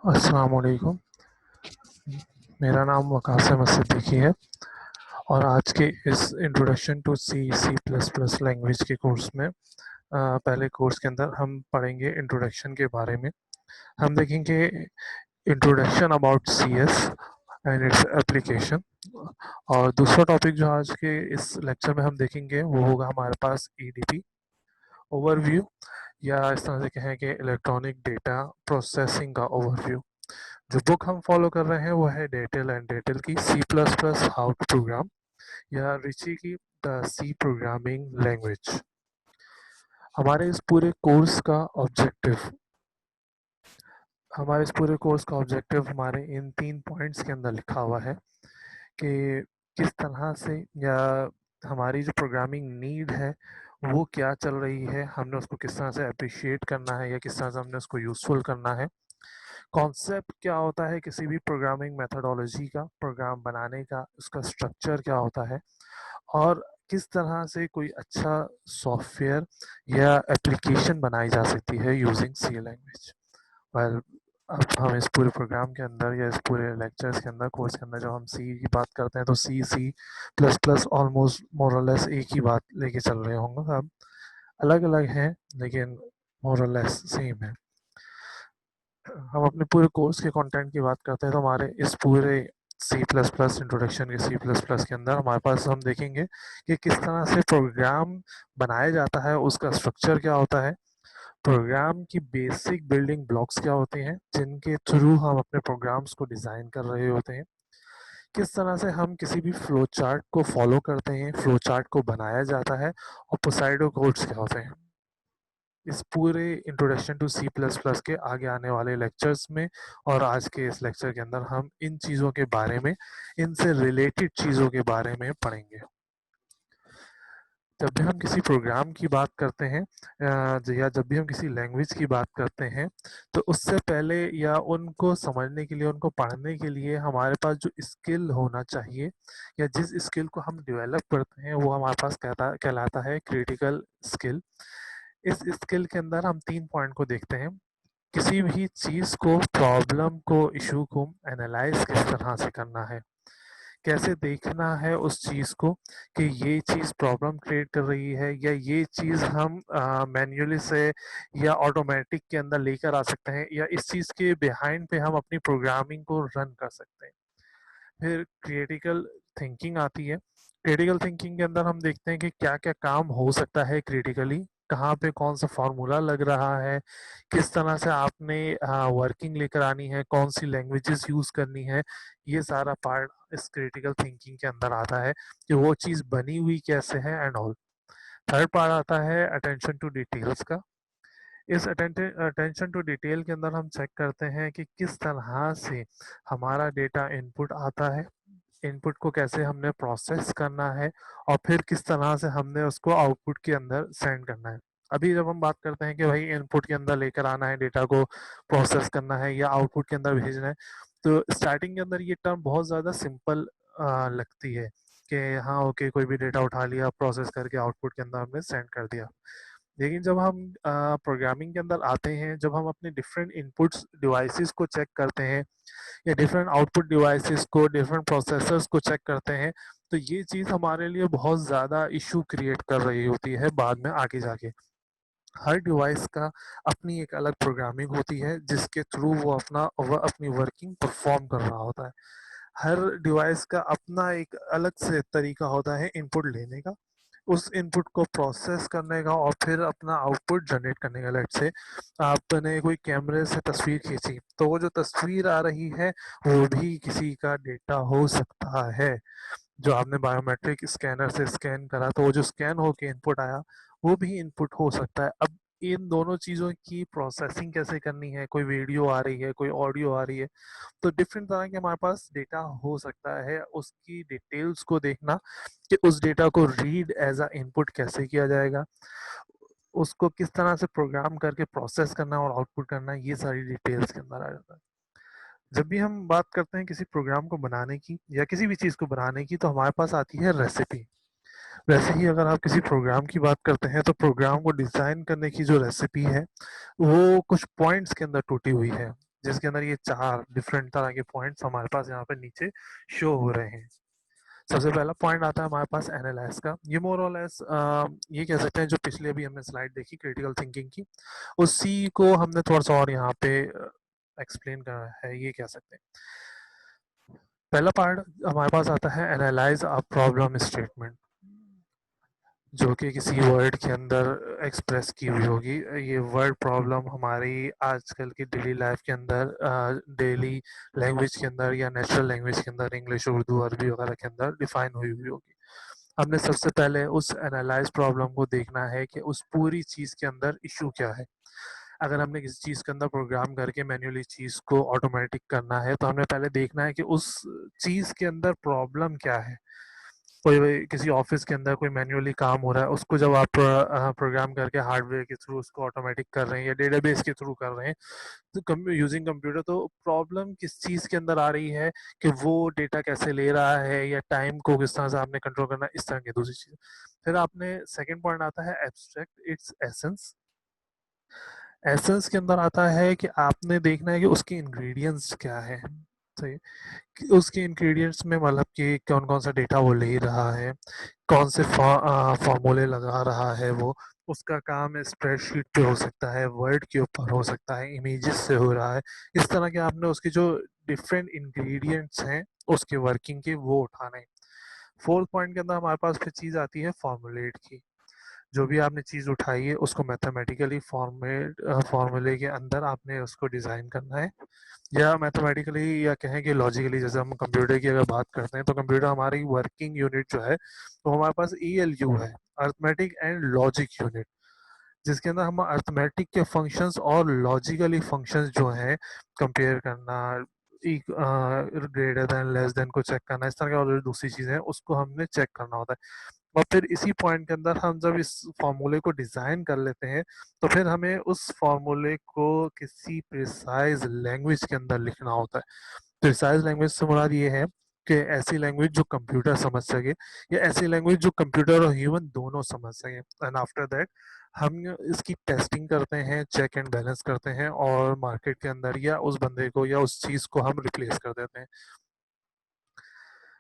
अस्सलाम वालेकुम। मेरा नाम वकास अहमद सिद्दीकी है और आज के इस introduction to C plus plus language के कोर्स में पहले कोर्स के अंदर हम पढ़ेंगे इंट्रोडक्शन के बारे में। हम देखेंगे introduction about C S and its application. और दूसरा टॉपिक जो आज के इस लेक्चर में हम देखेंगे वो होगा हमारे पास ई डी पी ओवरव्यू, या इस तरह से कहें कि इलेक्ट्रॉनिक डेटा प्रोसेसिंग का ओवरव्यू। जो बुक हम फॉलो कर रहे हैं वो है डेटेल एंड डेटेल की C plus plus how to program, या रिची की द सी प्रोग्रामिंग लैंग्वेज। हमारे इस पूरे कोर्स का ऑब्जेक्टिव हमारे इस पूरे कोर्स का ऑब्जेक्टिव हमारे इन 3 पॉइंट्स के अंदर लिखा हुआ है कि किस तरह से, या हमारी जो प्रोग्रामिंग नीड है वो क्या चल रही है, हमने उसको किस तरह से अप्रिशिएट करना है या किस तरह से हमने उसको यूज़फुल करना है। कॉन्सेप्ट क्या होता है किसी भी प्रोग्रामिंग मेथोडोलॉजी का, प्रोग्राम बनाने का, उसका स्ट्रक्चर क्या होता है, और किस तरह से कोई अच्छा सॉफ्टवेयर या एप्लीकेशन बनाई जा सकती है यूजिंग सी लैंग्वेज। वेल, अब हम इस पूरे प्रोग्राम के अंदर या इस पूरे लेक्चर्स के अंदर, कोर्स के अंदर जब हम सी की बात करते हैं तो C plus plus almost more और लेस एक ही बात लेके चल रहे होंगे। अब अलग अलग हैं लेकिन मोर और लेस सेम है। हम अपने पूरे कोर्स के कंटेंट की बात करते हैं तो हमारे इस पूरे सी प्लस प्लस इंट्रोडक्शन के सी प्लस प्लस के अंदर हमारे पास हम देखेंगे कि किस तरह से प्रोग्राम बनाया जाता है, उसका स्ट्रक्चर क्या होता है, प्रोग्राम की बेसिक बिल्डिंग ब्लॉक्स क्या होते हैं जिनके थ्रू हम अपने प्रोग्राम्स को डिज़ाइन कर रहे होते हैं, किस तरह से हम किसी भी फ्लो चार्ट को फॉलो करते हैं, फ्लो चार्ट को बनाया जाता है, और पोसाइडो कोड्स क्या होते हैं। इस पूरे introduction to C plus plus के आगे आने वाले लेक्चर्स में और आज के इस लेक्चर के अंदर हम इन चीज़ों के बारे में, इनसे रिलेटेड चीज़ों के बारे में पढ़ेंगे। जब भी हम किसी प्रोग्राम की बात करते हैं या जब भी हम किसी लैंग्वेज की बात करते हैं तो उससे पहले या उनको समझने के लिए, उनको पढ़ने के लिए हमारे पास जो स्किल होना चाहिए या जिस स्किल को हम डेवलप करते हैं वो हमारे पास कहलाता है क्रिटिकल स्किल। इस स्किल के अंदर हम 3 पॉइंट को देखते हैं। किसी भी चीज़ को, प्रॉब्लम को, इशू को एनालाइज किस तरह से करना है, कैसे देखना है उस चीज़ को कि ये चीज़ प्रॉब्लम क्रिएट कर रही है या ये चीज़ हम मैन्युअली से या ऑटोमेटिक के अंदर लेकर आ सकते हैं, या इस चीज़ के बिहाइंड पे हम अपनी प्रोग्रामिंग को रन कर सकते हैं। फिर क्रिटिकल थिंकिंग आती है। क्रिटिकल थिंकिंग के अंदर हम देखते हैं कि क्या क्या काम हो सकता है क्रिटिकली, कहाँ पे कौन सा फार्मूला लग रहा है, किस तरह से आपने वर्किंग लेकर आनी है, कौन सी लैंग्वेजेस यूज़ करनी है। ये सारा पार्ट इस क्रिटिकल थिंकिंग के अंदर आता है कि वो चीज़ बनी हुई कैसे है एंड ऑल। थर्ड पार्ट आता है अटेंशन टू डिटेल्स का। इस अटेंशन टू डिटेल के अंदर हम चेक करते हैं कि किस तरह से हमारा डेटा इनपुट आता है, इनपुट को कैसे हमने प्रोसेस करना है, और फिर किस तरह से हमने उसको आउटपुट के अंदर सेंड करना है। अभी जब हम बात करते हैं कि भाई इनपुट के अंदर लेकर आना है, डेटा को प्रोसेस करना है या आउटपुट के अंदर भेजना है, तो स्टार्टिंग के अंदर ये टर्म बहुत ज़्यादा सिंपल लगती है कि हाँ ओके, कोई भी डेटा उठा लिया, प्रोसेस करके आउटपुट के अंदर हमने सेंड कर दिया। लेकिन जब हम प्रोग्रामिंग के अंदर आते हैं, जब हम अपने डिफरेंट इनपुट्स डिवाइसेस को चेक करते हैं या डिफरेंट आउटपुट डिवाइसेस को, डिफरेंट प्रोसेसर्स को चेक करते हैं, तो ये चीज़ हमारे लिए बहुत ज़्यादा इशू क्रिएट कर रही होती है बाद में आगे जाके। हर डिवाइस का अपनी एक अलग प्रोग्रामिंग होती है जिसके थ्रू वो अपनी वर्किंग परफॉर्म कर रहा होता है। हर डिवाइस का अपना एक अलग से तरीका होता है इनपुट लेने का, उस इनपुट को प्रोसेस करने का, और फिर अपना आउटपुट जनरेट करने का। लेट से आपने कोई कैमरे से तस्वीर खींची तो वो जो तस्वीर आ रही है वो भी किसी का डेटा हो सकता है। जो आपने बायोमेट्रिक स्कैनर से स्कैन करा तो वो जो स्कैन होके इनपुट आया वो भी इनपुट हो सकता है। अब इन दोनों चीज़ों की प्रोसेसिंग कैसे करनी है, कोई वीडियो आ रही है, कोई ऑडियो आ रही है, तो डिफरेंट तरह के हमारे पास डेटा हो सकता है। उसकी डिटेल्स को देखना कि उस डेटा को रीड एज अ इनपुट कैसे किया जाएगा, उसको किस तरह से प्रोग्राम करके प्रोसेस करना और आउटपुट करना, ये सारी डिटेल्स के अंदर आ जाता है। जब भी हम बात करते हैं किसी प्रोग्राम को बनाने की या किसी भी चीज़ को बनाने की तो हमारे पास आती है रेसिपी। वैसे ही अगर आप किसी प्रोग्राम की बात करते हैं तो प्रोग्राम को डिज़ाइन करने की जो रेसिपी है वो कुछ पॉइंट्स के अंदर टूटी हुई है। जिसके अंदर ये 4 डिफरेंट तरह के पॉइंट्स हमारे पास यहाँ पे नीचे शो हो रहे हैं। सबसे पहला पॉइंट आता है हमारे पास एनालाइज का। ये मोर और लेस ये कह सकते हैं जो पिछले अभी हमने स्लाइड देखी क्रिटिकल थिंकिंग की, उसी को हमने थोड़ा सा और यहाँ पे एक्सप्लेन करा है, ये कह सकते हैं। पहला पार्ट हमारे पास आता है एनालाइज अ प्रॉब्लम स्टेटमेंट, जो कि किसी वर्ड के अंदर एक्सप्रेस की हुई होगी। ये वर्ड प्रॉब्लम हमारी आजकल की डेली लाइफ के अंदर, डेली लैंग्वेज के अंदर या नेचुरल लैंग्वेज के अंदर, इंग्लिश, उर्दू, अरबी वगैरह के अंदर डिफाइन हुई हुई होगी। हमने सबसे पहले उस एनालाइज प्रॉब्लम को देखना है कि उस पूरी चीज़ के अंदर इशू क्या है। अगर हमने किसी चीज़ के अंदर प्रोग्राम करके मैन्युअली चीज़ को ऑटोमेटिक करना है, तो हमें पहले देखना है कि उस चीज़ के अंदर प्रॉब्लम क्या है। कोई किसी ऑफिस के अंदर कोई मैन्युअली काम हो रहा है, उसको जब आप प्रोग्राम करके हार्डवेयर के थ्रू उसको ऑटोमेटिक कर रहे हैं या डेटाबेस के थ्रू कर रहे हैं, तो यूजिंग कंप्यूटर, तो प्रॉब्लम किस चीज़ के अंदर आ रही है कि वो डेटा कैसे ले रहा है या टाइम को किस तरह से आपने कंट्रोल करना है, इस तरह की दूसरी चीज़। फिर आपने सेकंड पॉइंट आता है एब्स्ट्रैक्ट इट्स एसेंस। एसेंस के अंदर आता है कि आपने देखना है कि उसके इंग्रेडिएंट्स क्या है। सही, कि उसके इंग्रेडिएंट्स में मतलब कि कौन कौन सा डेटा वो ले रहा है, कौन से फॉर्मूले लगा रहा है वो। उसका काम स्प्रेडशीट पे हो सकता है, वर्ड के ऊपर हो सकता है, इमेजेस से हो रहा है। इस तरह के आपने उसके जो डिफरेंट इंग्रेडिएंट्स हैं उसके वर्किंग के, वो उठाने। फोर्थ पॉइंट के अंदर हमारे पास फिर चीज़ आती है फॉर्मूलेट की। जो भी आपने चीज़ उठाई है उसको मैथमेटिकली फॉर्मूले के अंदर आपने उसको डिज़ाइन करना है, या मैथमेटिकली या कहें कि लॉजिकली। जैसे हम कंप्यूटर की अगर बात करते हैं, तो कंप्यूटर हमारी वर्किंग यूनिट जो है, तो हमारे पास ELU है, अर्थमेटिक एंड लॉजिक यूनिट, जिसके अंदर हम अर्थमेटिक के फंक्शंस और लॉजिकली फंक्शंस जो हैं कंपेयर करना, ग्रेटर देन लेस देन को चेक करना, इस तरह की और दूसरी चीज़ें हैं उसको हमने चेक करना होता है। और फिर इसी पॉइंट के अंदर हम जब इस फॉर्मूले को डिज़ाइन कर लेते हैं, तो फिर हमें उस फॉर्मूले को किसी प्रिसाइज लैंग्वेज के अंदर लिखना होता है। प्रिसाइज लैंग्वेज से मुराद ये है कि ऐसी लैंग्वेज जो कंप्यूटर समझ सके, या ऐसी लैंग्वेज जो कंप्यूटर और ह्यूमन दोनों समझ सके। एंड आफ्टर दैट हम इसकी टेस्टिंग करते हैं, चेक एंड बैलेंस करते हैं, और मार्केट के अंदर या उस बंदे को या उस चीज़ को हम रिप्लेस कर देते हैं।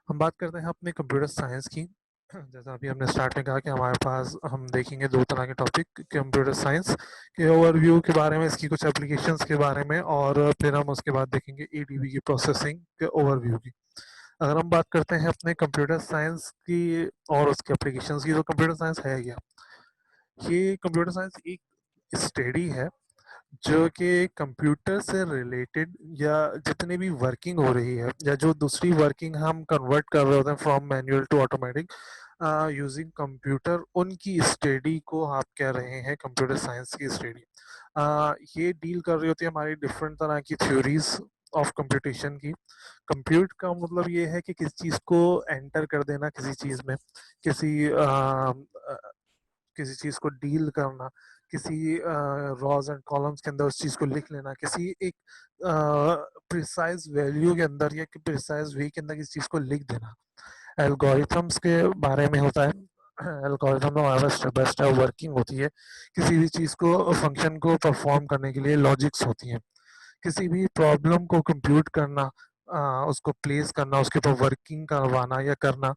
हम बात करते हैं अपने कंप्यूटर साइंस की। जैसा अभी हमने स्टार्ट में कहा कि हमारे पास हम देखेंगे 2 तरह के टॉपिक, कंप्यूटर साइंस के ओवरव्यू के बारे में, इसकी कुछ एप्लीकेशंस के बारे में, और फिर हम उसके बाद देखेंगे ADB की प्रोसेसिंग के ओवरव्यू की। अगर हम बात करते हैं अपने कंप्यूटर साइंस की और उसके एप्लीकेशंस की, तो कंप्यूटर साइंस है क्या? ये कंप्यूटर साइंस एक स्टडी है जो कि कंप्यूटर से रिलेटेड, या जितनी भी वर्किंग हो रही है या जो दूसरी वर्किंग हम कन्वर्ट कर रहे होते हैं from manual to automatic using computer, उनकी स्टडी को आप कह रहे हैं कंप्यूटर साइंस की स्टडी। ये डील कर रही होती है हमारी डिफरेंट तरह की थ्योरीज ऑफ कंप्यूटेशन की। कंप्यूट का मतलब ये है कि किसी चीज़ को एंटर कर देना किसी चीज़ में, किसी किसी चीज़ को डील करना, किसी रॉज एंड कॉलम्स के अंदर उस चीज़ को लिख लेना, किसी एक प्रिसाइज वैल्यू के अंदर या प्रिसाइज वे के अंदर किसी चीज़ को लिख देना। एल्गोरिथम्स के बारे में होता है। एल्गोरिथम में हमारे पास स्टेप बाय स्टेप वर्किंग होती है। किसी भी चीज़ को, फंक्शन को परफॉर्म करने के लिए लॉजिक्स होती हैं। किसी भी प्रॉब्लम को कंप्यूट करना, उसको प्लेस करना, उसके ऊपर वर्किंग करवाना या करना,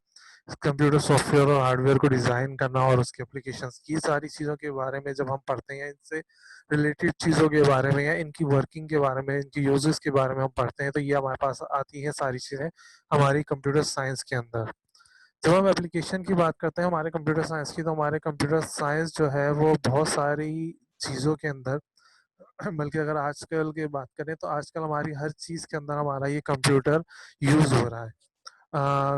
कंप्यूटर सॉफ्टवेयर और हार्डवेयर को डिज़ाइन करना और उसके एप्लीकेशंस, ये सारी चीज़ों के बारे में जब हम पढ़ते हैं, इनसे रिलेटेड चीज़ों के बारे में या इनकी वर्किंग के बारे में, इनकी यूजेस के बारे में हम पढ़ते हैं, तो ये हमारे पास आती हैं सारी चीज़ें हमारी कंप्यूटर साइंस के अंदर। जब हम एप्लीकेशन की बात करते हैं हमारे कंप्यूटर साइंस की, तो हमारे कंप्यूटर साइंस जो है वो बहुत सारी चीज़ों के अंदर, बल्कि अगर आजकल की बात करें तो आजकल हमारी हर चीज़ के अंदर हमारा ये कंप्यूटर यूज़ हो रहा है।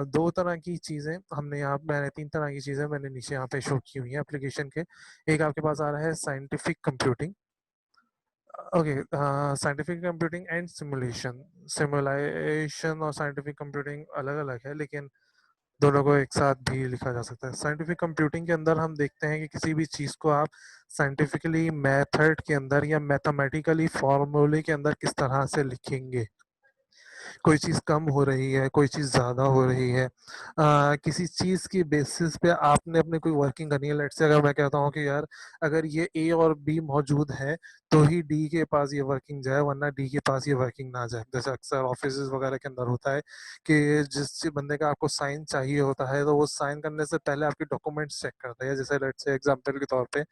2 तरह की चीज़ें हमने यहाँ, मैंने 3 तरह की चीज़ें मैंने नीचे यहाँ पे शो की हुई हैं एप्लीकेशन के। एक आपके पास आ रहा है scientific computing. Okay, scientific computing and simulation. Simulation और साइंटिफिक कंप्यूटिंग अलग-अलग है, लेकिन दोनों को एक साथ भी लिखा जा सकता है। साइंटिफिक कंप्यूटिंग के अंदर हम देखते हैं कि किसी भी चीज़ को आप साइंटिफिकली मेथड के अंदर या मैथमेटिकली फॉर्मूले के अंदर किस तरह से लिखेंगे। कोई चीज़ कम हो रही है, कोई चीज़ ज़्यादा हो रही है, किसी चीज़ की बेसिस पे आपने अपने कोई वर्किंग करनी है। लेट्स से अगर मैं कहता हूँ कि यार अगर ये ए और बी मौजूद है, तो ही डी के पास ये वर्किंग जाए, वरना डी के पास ये वर्किंग ना जाए। जैसे अक्सर ऑफिस वगैरह के अंदर होता है कि जिस बंदे का आपको साइन चाहिए होता है तो वो साइन करने से पहले आपके डॉक्यूमेंट्स चेक करते हैं। जैसे लेट्स से एग्जांपल के तौर पे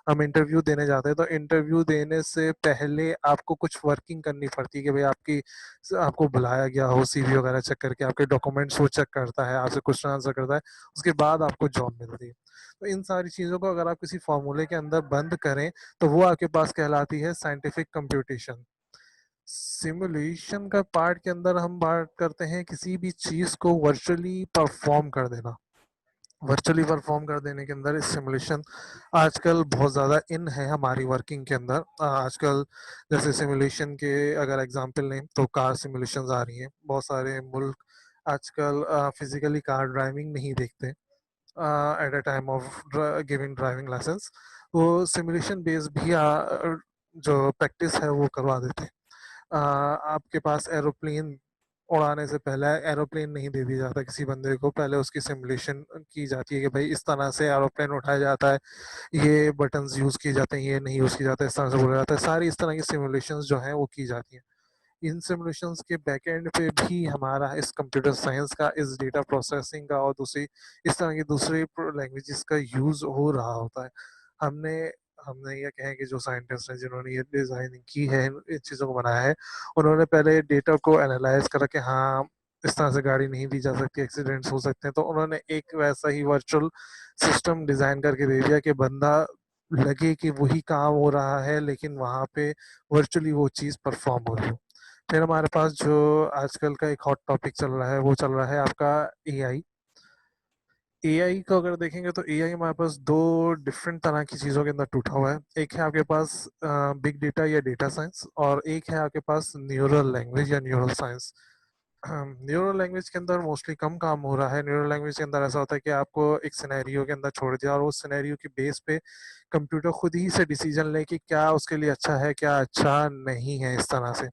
हम इंटरव्यू देने जाते हैं, तो इंटरव्यू देने से पहले आपको कुछ वर्किंग करनी पड़ती है कि भाई आपको बुलाया गया हो, सीवी वगैरह चेक करके आपके डॉक्यूमेंट्स वो चेक करता है, आपसे क्वेश्चन आंसर करता है, उसके बाद आपको जॉब मिलती है। तो इन सारी चीज़ों को अगर आप किसी फॉर्मूले के अंदर बंद करें तो वो आपके पास कहलाती है साइंटिफिक कंप्यूटेशन। सिमुलेशन का पार्ट के अंदर हम बात करते हैं किसी भी चीज़ को वर्चुअली परफॉर्म कर देना। वर्चुअली परफॉर्म कर देने के अंदर सिमुलेशन आजकल बहुत ज़्यादा इन है हमारी वर्किंग के अंदर। आजकल जैसे सिमुलेशन के अगर एग्जांपल लें तो कार सिमुलेशन आ रही हैं। बहुत सारे मुल्क आजकल फिजिकली कार ड्राइविंग नहीं देखते at a time of giving driving license. वो सिमुलेशन बेस भी जो प्रैक्टिस है वो करवा देते हैं। आपके पास एरोप्लेन उड़ाने से पहले एरोप्लेन नहीं दे दिया जाता किसी बंदे को, पहले उसकी सिमुलेशन की जाती है कि भाई इस तरह से एरोप्लेन उठाया जाता है, ये बटन्स यूज किए जाते हैं, ये नहीं यूज किया जाता है, इस तरह से बोला जाता है। सारी इस तरह की सिमुलेशंस जो हैं वो की जाती हैं। इन सिमुलेशंस के बैक एंड पे भी हमारा इस कंप्यूटर साइंस का, इस डेटा प्रोसेसिंग का और दूसरी इस तरह की दूसरी लैंग्वेजेस का यूज हो रहा होता है। हमने हमने ये कहें कि जो साइंटिस्ट हैं जिन्होंने ये डिजाइनिंग की है, इन चीज़ों को बनाया है, उन्होंने पहले डेटा को एनालाइज करा कि हाँ इस तरह से गाड़ी नहीं दी जा सकती, एक्सीडेंट्स हो सकते हैं, तो उन्होंने एक वैसा ही वर्चुअल सिस्टम डिजाइन करके दे दिया कि बंदा लगे कि वही काम हो रहा है लेकिन वहाँ पे वर्चुअली वो चीज़ परफॉर्म हो रही हो। फिर हमारे पास जो आजकल का एक हॉट टॉपिक चल रहा है वो चल रहा है आपका एआई। एआई को अगर देखेंगे तो एआई हमारे पास दो डिफरेंट तरह की चीज़ों के अंदर टूटा हुआ है। एक है आपके पास बिग डेटा या डेटा साइंस, और एक है आपके पास न्यूरल लैंग्वेज या न्यूरल साइंस। न्यूरल लैंग्वेज के अंदर मोस्टली कम काम हो रहा है। न्यूरल लैंग्वेज के अंदर ऐसा होता है कि आपको एक सिनेरियो के अंदर छोड़ दिया और उस सिनेरियो के बेस पे कंप्यूटर खुद ही से डिसीजन ले कि क्या उसके लिए अच्छा है, क्या अच्छा नहीं है, इस तरह से।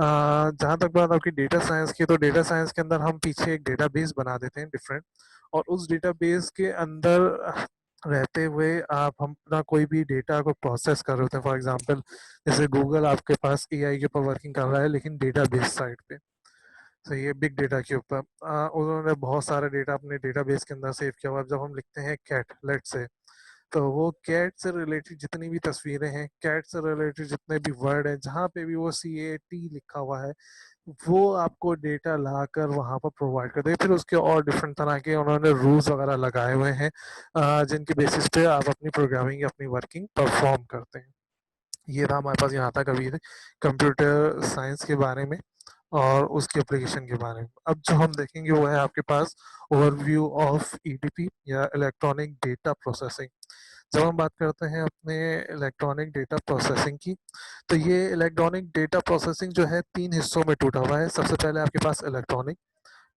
जहाँ तक बात आपकी डेटा साइंस की, तो डेटा साइंस के अंदर हम पीछे एक डेटाबेस बना देते हैं डिफरेंट, और उस डेटाबेस के अंदर रहते हुए आप हम अपना कोई भी डेटा को प्रोसेस कर रहे होते हैं। फॉर एग्जांपल जैसे गूगल आपके पास एआई के ऊपर वर्किंग कर रहा है लेकिन डेटाबेस साइड पे, तो ये बिग डेटा के ऊपर उन्होंने बहुत सारा डेटा अपने डेटाबेस के अंदर सेव किया हुआ है। जब हम लिखते हैं कैट लेट से, तो वो कैट से रिलेटेड जितनी भी तस्वीरें हैं, कैट से रिलेटेड जितने भी वर्ड हैं, जहाँ पे भी वो CAT लिखा हुआ है, वो आपको डेटा लाकर वहाँ पर प्रोवाइड कर देगा। फिर उसके और डिफरेंट तरह के उन्होंने रूल्स वगैरह लगाए हुए हैं जिनके बेसिस पे आप अपनी प्रोग्रामिंग अपनी वर्किंग परफॉर्म करते हैं। ये था हमारे पास यहाँ तक अभी कंप्यूटर साइंस के बारे में और उसकी एप्लीकेशन के बारे में। अब जो हम देखेंगे वो है आपके पास ओवरव्यू ऑफ EDP या इलेक्ट्रॉनिक डेटा प्रोसेसिंग। जब हम बात करते हैं अपने इलेक्ट्रॉनिक डेटा प्रोसेसिंग की, तो ये इलेक्ट्रॉनिक डेटा प्रोसेसिंग जो है 3 हिस्सों में टूटा हुआ है। सबसे पहले आपके पास इलेक्ट्रॉनिक,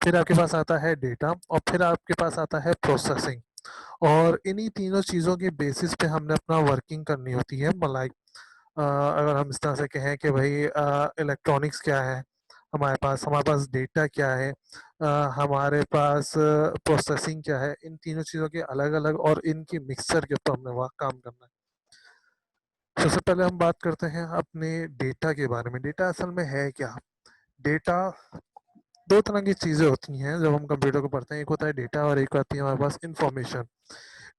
फिर आपके पास आता है डेटा, और फिर आपके पास आता है प्रोसेसिंग। और इन्हीं तीनों चीज़ों के बेसिस पे हमने अपना वर्किंग करनी होती है। लाइक अगर हम इस तरह से कहें कि भाई इलेक्ट्रॉनिक्स क्या है हमारे पास डेटा क्या है, हमारे पास प्रोसेसिंग क्या है, इन तीनों चीज़ों के अलग अलग और इनकी मिक्सचर के ऊपर हमने वहाँ काम करना है। सबसे पहले हम बात करते हैं अपने डेटा के बारे में। डेटा असल में है क्या? डेटा दो तरह की चीज़ें होती हैं जब हम कंप्यूटर को पढ़ते हैं, एक होता है डेटा और एक आती है हमारे पास इंफॉर्मेशन।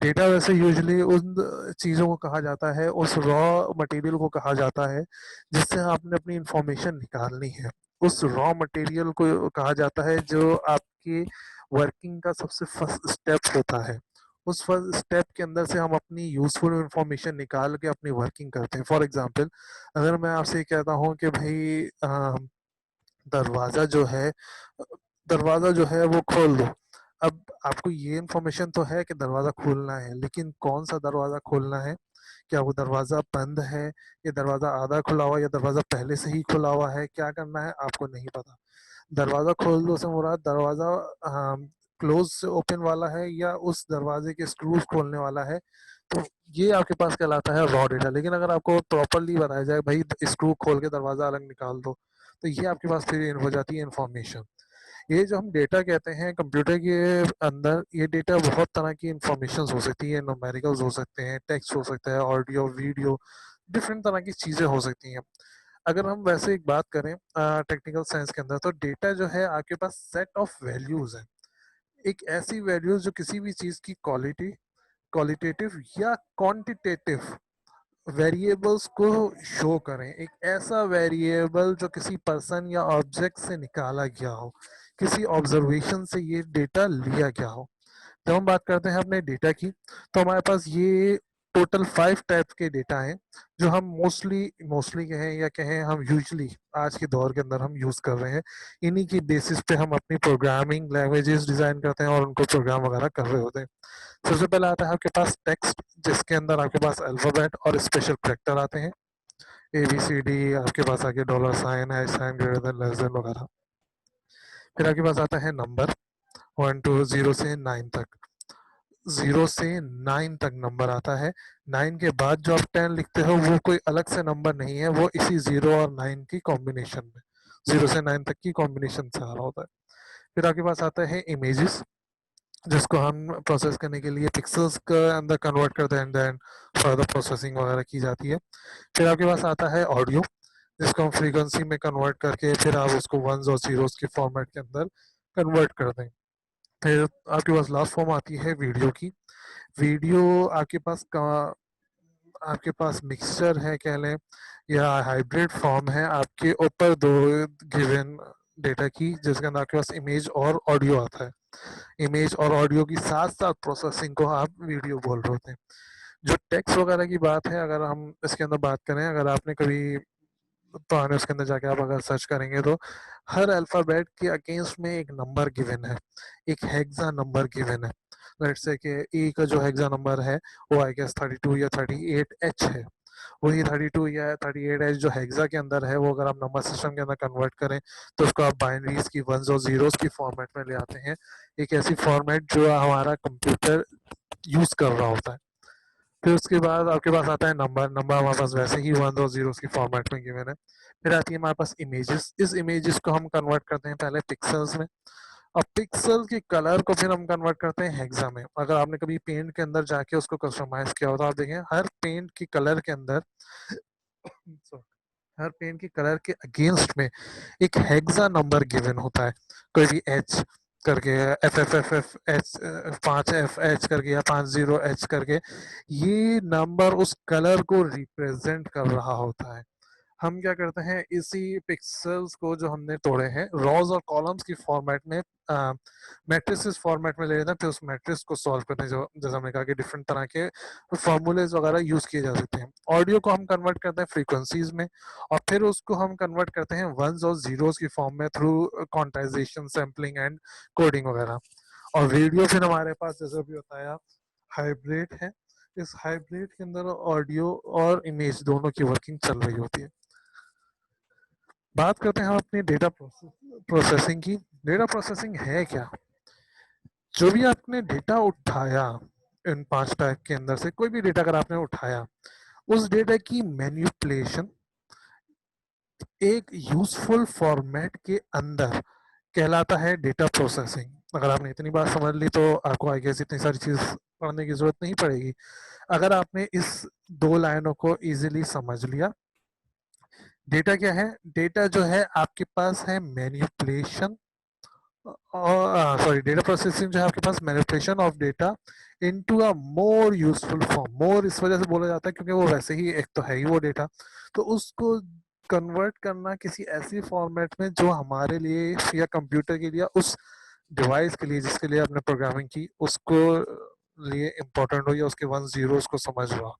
डेटा वैसे यूजुअली उन चीज़ों को कहा जाता है, उस रॉ मटेरियल को कहा जाता है जिससे आपने अपनी इंफॉर्मेशन निकालनी है। उस रॉ मटेरियल को कहा जाता है जो आपकी वर्किंग का सबसे फर्स्ट स्टेप होता है। उस फर्स्ट स्टेप के अंदर से हम अपनी यूजफुल इंफॉर्मेशन निकाल के अपनी वर्किंग करते हैं। फॉर एग्जांपल अगर मैं आपसे ये कहता हूँ कि भाई दरवाज़ा जो है दरवाज़ा जो है वो खोल दो। अब आपको ये इन्फॉर्मेशन तो है कि दरवाज़ा खोलना है, लेकिन कौन सा दरवाज़ा खोलना है? क्या वो दरवाज़ा बंद है, या दरवाज़ा आधा खुला हुआ है, या दरवाज़ा पहले से ही खुला हुआ है? क्या करना है आपको नहीं पता। दरवाज़ा खोल दो से मुराद दरवाज़ा क्लोज से ओपन वाला है या उस दरवाजे के स्क्रूज खोलने वाला है। तो ये आपके पास कहलाता है रॉ डेटा। लेकिन अगर आपको प्रॉपरली बताया जाए भाई स्क्रू खोल के दरवाज़ा अलग निकाल दो, तो ये आपके पास फिर हो जाती है इंफॉर्मेशन। ये जो हम डेटा कहते हैं कंप्यूटर के अंदर, ये डेटा बहुत तरह की इंफॉर्मेशन हो सकती है। न्यूमेरिकल्स हो सकते हैं, टेक्स्ट हो सकता है, ऑडियो वीडियो, डिफरेंट तरह की चीजें हो सकती हैं। अगर हम वैसे एक बात करें टेक्निकल साइंस के अंदर, तो डेटा जो है आपके पास सेट ऑफ वैल्यूज है। एक ऐसी वैल्यूज जो किसी भी चीज की क्वालिटी, क्वालिटेटिव या क्वांटिटेटिव वेरिएबल्स को शो करें। एक ऐसा वेरिएबल जो किसी पर्सन या ऑब्जेक्ट से निकाला गया हो, किसी ऑब्जर्वेशन से ये डेटा लिया गया हो। जब हम बात करते हैं अपने डेटा की, तो हमारे पास ये टोटल 5 टाइप के डेटा हैं जो हम मोस्टली मोस्टली कहें या कहें हम यूजली आज के दौर के अंदर हम यूज कर रहे हैं। इन्हीं की बेसिस पे हम अपनी प्रोग्रामिंग लैंग्वेजेस डिजाइन करते हैं और उनको प्रोग्राम वगैरह कर रहे होते हैं। सबसे पहले आता है आपके पास टेक्स्ट, जिसके अंदर आपके पास अल्फाबेट और स्पेशल कैरेक्टर आते हैं, ABCD, आपके पास आगे $साइन, hash sign, greater than, less than वगैरह। फिर आपके पास आता है नंबर, 1 to 0 से 9 तक। 0 से 9 तक नंबर आता है। 9 के बाद जो आप 10 लिखते हो वो कोई अलग से नंबर नहीं है, वो इसी 0 और 9 की कॉम्बिनेशन में, 0 से 9 तक की कॉम्बिनेशन से आ रहा होता है। फिर आपके पास आता है इमेजेस, जिसको हम प्रोसेस करने के लिए पिक्सल्स के अंदर कन्वर्ट करते हैं एंड देन फर्दर प्रोसेसिंग वगैरह की जाती है। फिर आपके पास आता है ऑडियो, जिसको हम फ्रीक्वेंसी में कन्वर्ट करके फिर आप उसको वंस और जीरोस के फॉर्मेट के अंदर कन्वर्ट कर दें। फिर आपके पास लास्ट फॉर्म आती है वीडियो की। वीडियो आपके पास मिक्सचर है कह लें, या हाइब्रिड फॉर्म है आपके ऊपर दो गिवन डेटा की, जिसके अंदर आपके पास इमेज और ऑडियो आता है। इमेज और ऑडियो की साथ साथ प्रोसेसिंग को आप वीडियो बोल रहे होते हैं। जो टेक्स्ट वगैरह की बात है, अगर हम इसके अंदर बात करें, अगर आपने कभी पुराने उसके अंदर जाके आप अगर सर्च करेंगे तो हर अल्फाबेट के अगेंस्ट में एक नंबर गिवन है, एक हेक्सा नंबर गिवन है। लेट्स से कि ए का जो हेक्सा नंबर है वो आई गेस 32 या 38H है। वही 32 या 38H जो हेक्सा के अंदर है, वो अगर आप नंबर सिस्टम के अंदर कन्वर्ट करें तो उसको आप बाइनरीज की, वंस और जीरोस की फॉर्मेट में ले आते हैं। एक ऐसी फॉर्मेट जो हमारा कंप्यूटर यूज कर रहा होता है। फिर उसके बाद आपके पास आता है नंबर। नंबर हमारे पास वैसे ही वन और जीरोस की फॉर्मेट में गिवन है। फिर आती है हमारे पास इमेजेस। इस इमेजेस को हम कन्वर्ट करते हैं पहले पिक्सल्स में, और पिक्सल के कलर को फिर हम कन्वर्ट करते हैं हेक्सा में। अगर आपने कभी पेंट के अंदर जाके उसको कस्टमाइज किया हो तो आप देखें हर पेंट की कलर के अंदर sorry, हर पेंट की कलर के अगेंस्ट में एक हेक्सा नंबर गिवन होता है। कोई भी एच करके, FFFF H, 5FH करके या 50H करके, ये नंबर उस कलर को रिप्रेजेंट कर रहा होता है। हम क्या करते हैं, इसी पिक्सेल्स को जो हमने तोड़े हैं रॉज और कॉलम्स की फॉर्मेट में, मैट्रिसेस फॉर्मेट में ले लेते हैं। फिर उस मैट्रिक्स को सॉल्व करने, जो जैसे हमने कहा कि डिफरेंट तरह के फॉर्मूलेज वगैरह यूज किए जा सकते हैं। ऑडियो को हम कन्वर्ट करते हैं फ्रीक्वेंसीज में, और फिर उसको हम कन्वर्ट करते हैं वंस और जीरोस की फॉर्म में through quantization, sampling and coding वगैरह। और वीडियो फिर हमारे पास जैसे भी बताया हाइब्रिड है। इस हाइब्रिड के अंदर ऑडियो और इमेज दोनों की वर्किंग चल रही होती है। बात करते हैं हम अपनी डेटा प्रोसेसिंग की। डेटा प्रोसेसिंग है क्या? जो भी आपने डेटा उठाया, इन 5 टाइप के अंदर से कोई भी डेटा अगर आपने उठाया, उस डेटा की मैन्युपुलेशन एक यूजफुल फॉर्मेट के अंदर कहलाता है डेटा प्रोसेसिंग। अगर आपने इतनी बात समझ ली तो आपको आई गेस इतनी सारी चीज पढ़ने की जरूरत नहीं पड़ेगी। अगर आपने इस 2 लाइनों को इजीली समझ लिया, डेटा क्या है? डेटा जो है आपके पास है मैन्युपुलेशन, और सॉरी, डेटा प्रोसेसिंग जो है आपके पास manipulation of data into a more useful form. More इस वजह से बोला जाता है क्योंकि वो वैसे ही एक तो है ही वो डेटा, तो उसको कन्वर्ट करना किसी ऐसी फॉर्मेट में जो हमारे लिए या कंप्यूटर के लिए, उस डिवाइस के लिए जिसके लिए आपने प्रोग्रामिंग की, उसको लिए इम्पोर्टेंट हो या उसके वन जीरो उसको समझ रहा हो।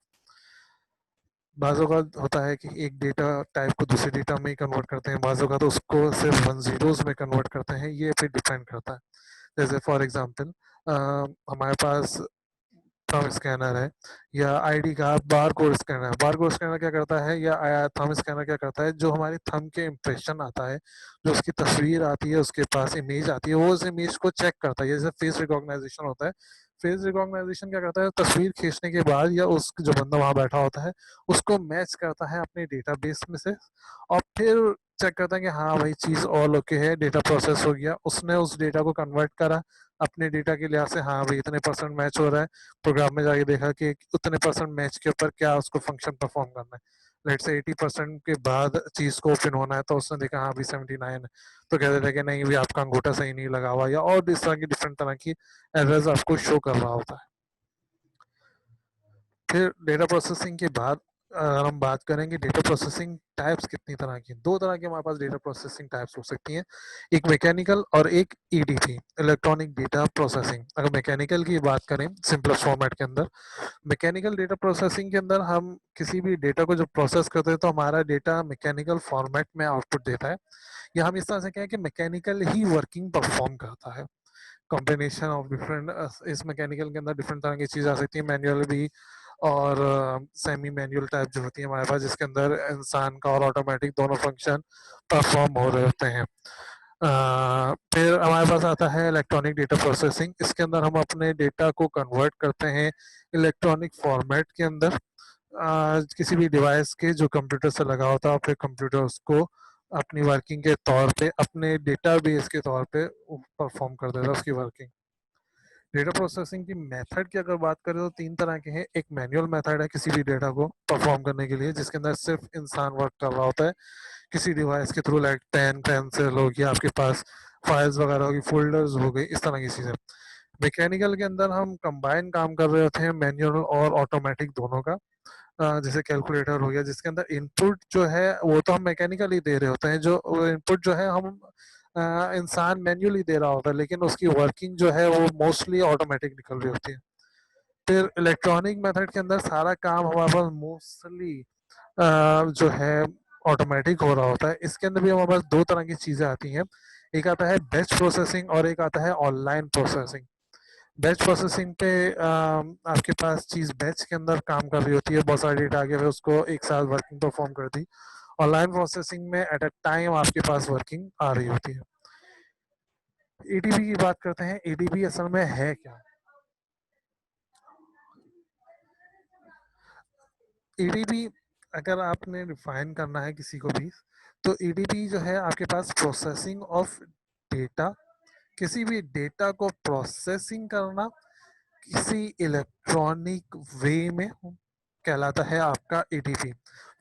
बाज़ों का होता है कि एक डेटा टाइप को दूसरे डेटा में कन्वर्ट करते हैं, बाज़ों का तो उसको सिर्फ वन जीरोस में कन्वर्ट करते हैं। ये पे डिपेंड करता है। जैसे फॉर एग्जांपल हमारे पास थंब स्कैनर है, या आईडी का बार कोड स्कैनर है। बार कोड स्कैनर क्या करता है, या थंब स्कैनर क्या करता है, जो हमारे थंब के इम्प्रेशन आता है, जो उसकी तस्वीर आती है, उसके पास इमेज आती है, वो उस इमेज को चेक करता है। जैसे फेस रिकॉग्नाइजेशन होता है, फेस रिकॉग्नाइजेशन क्या करता है, तस्वीर खींचने के बाद या उस जो बंदा वहां बैठा होता है उसको मैच करता है अपने डेटाबेस में से, और फिर चेक करता है कि हाँ भाई चीज ऑल ओके है, डेटा प्रोसेस हो गया, उसने उस डेटा को कन्वर्ट करा अपने डेटा के लिहाज से, हाँ भाई इतने परसेंट मैच हो रहा है। प्रोग्राम में जाके देखा कि उतने परसेंट मैच के ऊपर क्या उसको फंक्शन परफॉर्म करना है, लेट से 80% के बाद चीज को ओपन होना है, तो उसने देखा हाँ अभी 79 है, तो कह देते हैं कि नहीं भी आपका अंगूठा सही नहीं लगा हुआ, या और इस तरह की डिफरेंट तरह की एरर्स आपको शो कर रहा होता है। फिर डेटा प्रोसेसिंग के बाद अगर हम बात करेंगे डेटा प्रोसेसिंग टाइप्स कितनी तरह की, दो तरह की हमारे पास डेटा प्रोसेसिंग टाइप्स हो सकती हैं, एक मैकेनिकल और एक ईडीपी, इलेक्ट्रॉनिक डेटा प्रोसेसिंग। अगर मैकेनिकल की बात करें सिंपलेस्ट फॉर्मेट के अंदर, मैकेनिकल डेटा प्रोसेसिंग के अंदर हम किसी भी डेटा को जब प्रोसेस करते हैं तो हमारा डेटा मैकेनिकल फॉर्मेट में आउटपुट देता है, या हम इस तरह से कहें कि मैकेनिकल ही वर्किंग परफॉर्म करता है। कॉम्बिनेशन ऑफ डिफरेंट, इस मैकेनिकल के अंदर डिफरेंट तरह की चीज़ आ सकती है, मैनुअल भी और सेमी मैनुअल टाइप जो होती है हमारे पास, जिसके अंदर इंसान का और ऑटोमेटिक दोनों फंक्शन परफॉर्म हो रहे होते हैं। फिर हमारे पास आता है इलेक्ट्रॉनिक डेटा प्रोसेसिंग। इसके अंदर हम अपने डेटा को कन्वर्ट करते हैं इलेक्ट्रॉनिक फॉर्मेट के अंदर, किसी भी डिवाइस के जो कंप्यूटर से लगा होता है, फिर कंप्यूटर उसको अपनी वर्किंग के तौर पे अपने डेटाबेस के तौर पे परफॉर्म कर देता है उसकी वर्किंग। डेटा प्रोसेसिंग की मेथड की अगर बात करें तो तीन तरह के हैं। एक मैनुअल मेथड है किसी भी डेटा को परफॉर्म करने के लिए, जिसके अंदर सिर्फ इंसान वर्क कर रहा होता है किसी डिवाइस के थ्रू, लाइक पेन पेंसिल हो गया, आपके पास फाइल्स वगैरह होगी, फोल्डर्स हो गई, इस तरह की चीज़ें। मैकेनिकल के अंदर हम कंबाइन काम कर रहे होते हैं मैनुअल और ऑटोमेटिक दोनों का। जैसे कैलकुलेटर हो गया, जिसके अंदर इनपुट जो है वो तो हम मैकेनिकली दे रहे होते हैं, जो इनपुट जो है हम इंसान मैन्युअली दे रहा होता है, लेकिन उसकी वर्किंग जो है वो मोस्टली ऑटोमेटिक निकल रही होती है। फिर इलेक्ट्रॉनिक मेथड के अंदर सारा काम हमारे पास मोस्टली जो है ऑटोमेटिक हो रहा होता है। इसके अंदर भी हमारे पास दो तरह की चीज़ें आती हैं, एक आता है बैच प्रोसेसिंग और एक आता है ऑनलाइन प्रोसेसिंग। बैच प्रोसेसिंग पे आपके पास चीज़ बैच के अंदर काम कर रही होती है, बहुत सारी डेटा आगे फिर उसको एक साथ वर्किंग परफॉर्म कर दी। ऑनलाइन प्रोसेसिंग में एट अ टाइम आपके पास वर्किंग आ रही होती है। एडीबी की बात करते हैं। एडीबी असल में है क्या? एडीबी अगर आपने डिफाइन करना है किसी को भी, तो एडीबी जो है आपके पास प्रोसेसिंग ऑफ डेटा, किसी भी डेटा को प्रोसेसिंग करना किसी इलेक्ट्रॉनिक वे में कहलाता है आपका एडीपी।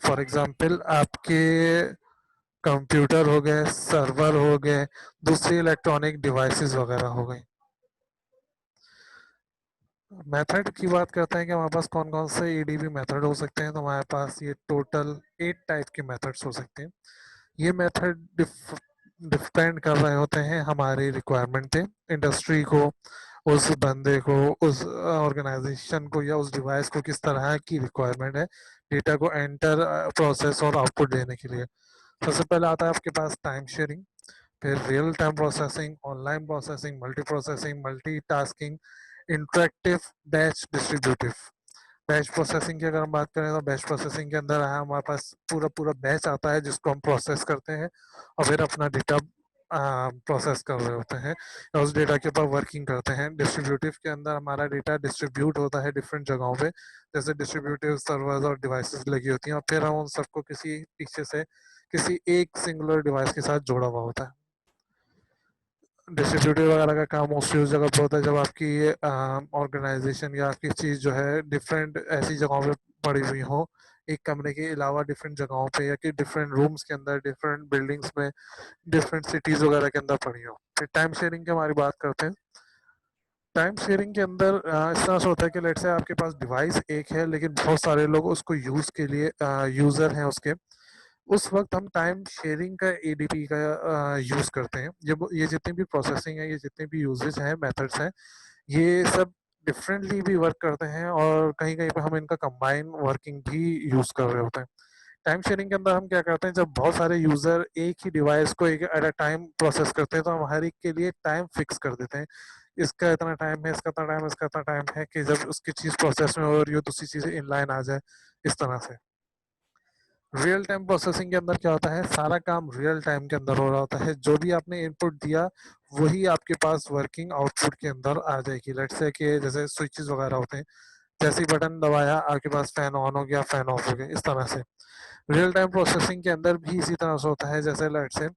फॉर एग्जांपल आपके कंप्यूटर हो गए, सर्वर हो गए, दूसरी इलेक्ट्रॉनिक डिवाइसेस वगैरह हो गई। मेथड की बात करते हैं कि हमारे पास कौन कौन से ईडीबी मेथड हो सकते हैं, तो हमारे पास ये टोटल 8 टाइप के मेथड्स हो सकते हैं। ये मेथड डिपेंड कर रहे होते हैं हमारी रिक्वायरमेंट पे, इंडस्ट्री को, उस बंदे को, उस ऑर्गेनाइजेशन को या उस डिवाइस को किस तरह की रिक्वायरमेंट है डेटा को एंटर, प्रोसेस और आउटपुट देने के लिए। सबसे पहले आता है आपके पास टाइम शेयरिंग, फिर real time processing, online processing, multi processing, multi tasking, interactive, batch, distributive. Batch processing की अगर हम बात करें तो बैच प्रोसेसिंग के अंदर है हमारे पास पूरा पूरा बैच आता है जिसको हम प्रोसेस करते हैं और फिर अपना डेटा प्रोसेस कर रहे होते हैं और उस डेटा के ऊपर वर्किंग करते हैं। डिस्ट्रीब्यूटिव के अंदर हमारा डेटा डिस्ट्रीब्यूट होता है डिफरेंट जगहों पे, जैसे डिस्ट्रीब्यूटिव सर्वर्स और डिवाइसेस लगी होती हैं, और फिर हम उन सबको किसी पीछे से किसी एक सिंगुलर डिवाइस के साथ जोड़ा हुआ होता है। डिस्ट्रीब्यूटिव वगैरह का काम मोस्टली उस जगह पे होता है जब आपकी ऑर्गेनाइजेशन या आपकी चीज़ जो है डिफरेंट ऐसी जगहों पे पड़ी हुई हो, एक कमरे के अलावा डिफरेंट जगहों पे या कि डिफरेंट रूम्स के अंदर, डिफरेंट बिल्डिंग्स में, डिफरेंट सिटीज़ वगैरह के अंदर पड़ी हो। फिर टाइम शेयरिंग की हमारी बात करते हैं। टाइम शेयरिंग के अंदर इस तरह से होता है कि लेट से आपके पास डिवाइस एक है लेकिन बहुत सारे लोग उसको यूज़ के लिए यूज़र हैं उसके, उस वक्त हम टाइम शेयरिंग का एडीपी का यूज़ करते हैं। जब ये जितनी भी प्रोसेसिंग है, ये जितने भी यूजेज हैं, मेथड्स हैं, ये सब डिफरेंटली भी वर्क करते हैं और कहीं कहीं पे हम इनका कंबाइन वर्किंग भी यूज़ कर रहे होते हैं। टाइम शेयरिंग के अंदर हम क्या करते हैं, जब बहुत सारे यूज़र एक ही डिवाइस को एक एट अ टाइम प्रोसेस करते हैं तो हम हर एक के लिए टाइम फिक्स कर देते हैं। इसका इतना टाइम है, इसका इतना टाइम, इसका इतना टाइम है, कि जब उसकी चीज़ प्रोसेस में हो रही हो दूसरी चीज़ें इनलाइन आ जाए, इस तरह से। रियल टाइम प्रोसेसिंग के अंदर क्या होता है, सारा काम रियल टाइम के अंदर हो रहा होता है। जो भी आपने इनपुट दिया वही आपके पास वर्किंग आउटपुट के अंदर आ जाएगी। लेट्स से कि जैसे स्विचेस वगैरह होते हैं, जैसे ही बटन दबाया आपके पास फैन ऑन हो गया, फैन ऑफ हो गया, इस तरह से। रियल टाइम प्रोसेसिंग के अंदर भी इसी तरह से होता है। जैसे लेट्स से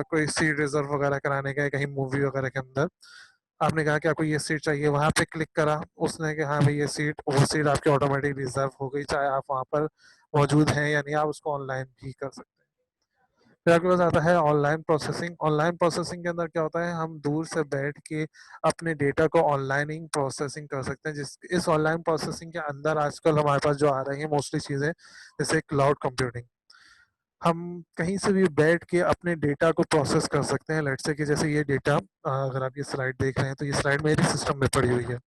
कोई सीट रिजर्व वगैरह कराने का है कहीं मूवी वगैरह के अंदर, आपने कहा कि आपको ये सीट चाहिए, वहां पे क्लिक करा, उसने कि हाँ भाई ये सीट, वो सीट आपकी ऑटोमेटिक रिजर्व हो गई, चाहे आप वहां पर मौजूद हैं या नहीं, आप उसको ऑनलाइन भी कर सकते हैं। फिर आपके पास आता है ऑनलाइन प्रोसेसिंग। ऑनलाइन प्रोसेसिंग के अंदर क्या होता है, हम दूर से बैठ के अपने डेटा को ऑनलाइन ही प्रोसेसिंग कर सकते हैं। जिस इस ऑनलाइन प्रोसेसिंग के अंदर आजकल हमारे पास जो आ रही है मोस्टली चीज़ें, जैसे क्लाउड कंप्यूटिंग, हम कहीं से भी बैठ के अपने डेटा को प्रोसेस कर सकते हैं। लेट्स से कि जैसे ये डेटा, अगर आप ये स्लाइड देख रहे हैं तो ये स्लाइड मेरे सिस्टम में पड़ी हुई है,